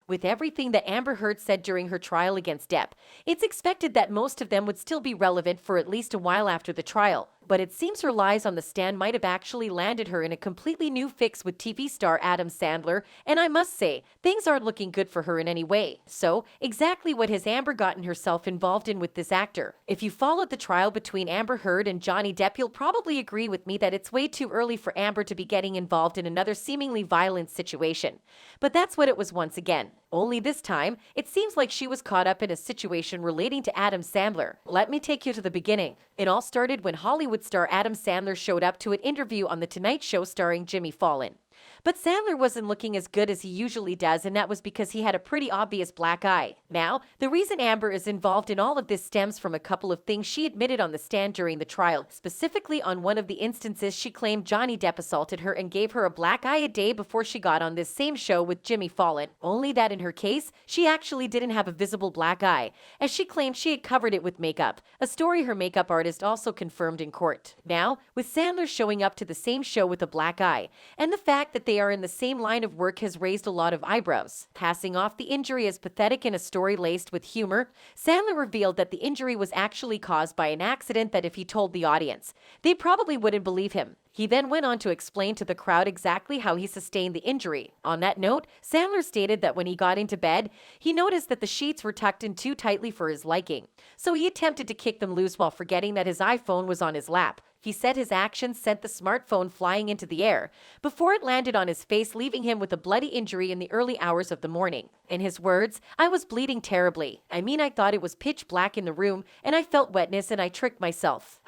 With everything that Amber Heard said during her trial against Depp, it's expected that most of them would still be relevant for at least a while after the trial. But it seems her lies on the stand might have actually landed her in a completely new fix with TV star Adam Sandler, and I must say, things aren't looking good for her in any way. So, exactly what has Amber gotten herself involved in with this actor? If you followed the trial between Amber Heard and Johnny Depp, you'll probably agree with me that it's way too early for Amber to be getting involved in another seemingly violent situation. But that's what it was once again. Only this time, it seems like she was caught up in a situation relating to Adam Sandler. Let me take you to the beginning. It all started when Hollywood star Adam Sandler showed up to an interview on The Tonight Show starring Jimmy Fallon. But Sandler wasn't looking as good as he usually does, and that was because he had a pretty obvious black eye. Now, the reason Amber is involved in all of this stems from a couple of things she admitted on the stand during the trial. Specifically, on one of the instances, she claimed Johnny Depp assaulted her and gave her a black eye a day before she got on this same show with Jimmy Fallon. Only that in her case, she actually didn't have a visible black eye, as she claimed she had covered it with makeup, a story her makeup artist also confirmed in court. Now, with Sandler showing up to the same show with a black eye, and the fact that they are in the same line of work has raised a lot of eyebrows. Passing off the injury as pathetic in a story laced with humor, Sandler revealed that the injury was actually caused by an accident that if he told the audience, they probably wouldn't believe him. He then went on to explain to the crowd exactly how he sustained the injury. On that note, Sandler stated that when he got into bed, he noticed that the sheets were tucked in too tightly for his liking, so he attempted to kick them loose while forgetting that his iPhone was on his lap. He said his actions sent the smartphone flying into the air before it landed on his face, leaving him with a bloody injury in the early hours of the morning. In his words, "I was bleeding terribly. I thought it was pitch black in the room, and I felt wetness and I tricked myself.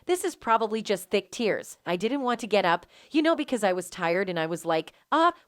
This is probably just thick tears. I didn't want to get up, because I was tired and I was like,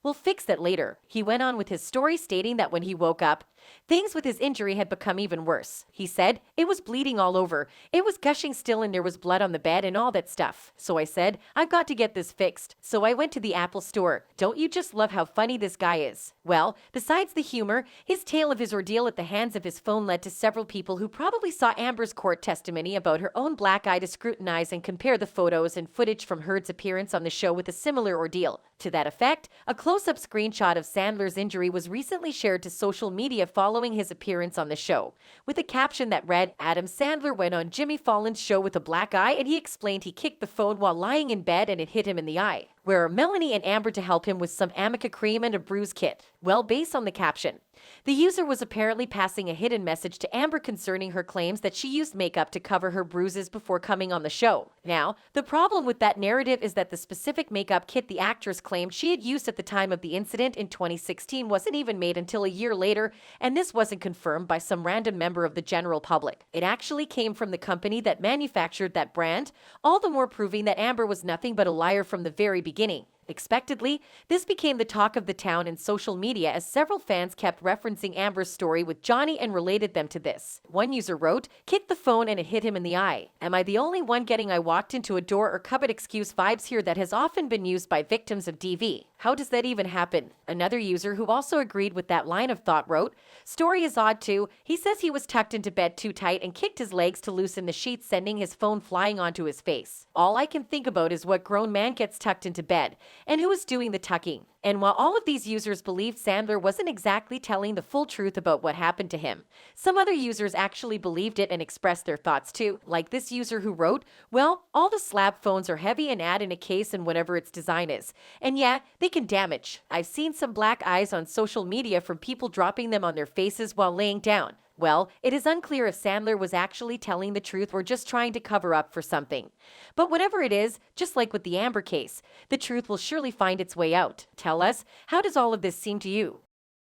we'll fix that later." He went on with his story, stating that when he woke up, things with his injury had become even worse. He said, "It was bleeding all over. It was gushing still and there was blood on the bed and all that stuff. So I said, I've got to get this fixed. So I went to the Apple store." Don't you just love how funny this guy is? Well, besides the humor, his tale of his ordeal at the hands of his phone led to several people who probably saw Amber's court testimony about her own black eye to scrutinize and compare the photos and footage from Heard's appearance on the show with a similar ordeal. To that effect, a close-up screenshot of Sandler's injury was recently shared to social media following his appearance on the show, with a caption that read, "Adam Sandler went on Jimmy Fallon's show with a black eye and he explained he kicked the phone while lying in bed and it hit him in the eye. Where are Melanie and Amber to help him with some Amica cream and a bruise kit?" Well, based on the caption, the user was apparently passing a hidden message to Amber concerning her claims that she used makeup to cover her bruises before coming on the show. Now, the problem with that narrative is that the specific makeup kit the actress claimed she had used at the time of the incident in 2016 wasn't even made until a year later, and this wasn't confirmed by some random member of the general public. It actually came from the company that manufactured that brand, all the more proving that Amber was nothing but a liar from the very beginning. Expectedly, this became the talk of the town in social media as several fans kept referencing Amber's story with Johnny and related them to this. One user wrote, "Kicked the phone and it hit him in the eye. Am I the only one getting I walked into a door or cupboard excuse vibes here that has often been used by victims of DV? How does that even happen?" Another user who also agreed with that line of thought wrote, "Story is odd too. He says he was tucked into bed too tight and kicked his legs to loosen the sheets, sending his phone flying onto his face. All I can think about is what grown man gets tucked into bed and who is doing the tucking." And while all of these users believed Sandler wasn't exactly telling the full truth about what happened to him, some other users actually believed it and expressed their thoughts too. Like this user who wrote, "Well, all the slab phones are heavy and add in a case and whatever its design is. And yeah, they can damage. I've seen some black eyes on social media from people dropping them on their faces while laying down." Well, it is unclear if Sandler was actually telling the truth or just trying to cover up for something. But whatever it is, just like with the Amber case, the truth will surely find its way out. Tell us, how does all of this seem to you?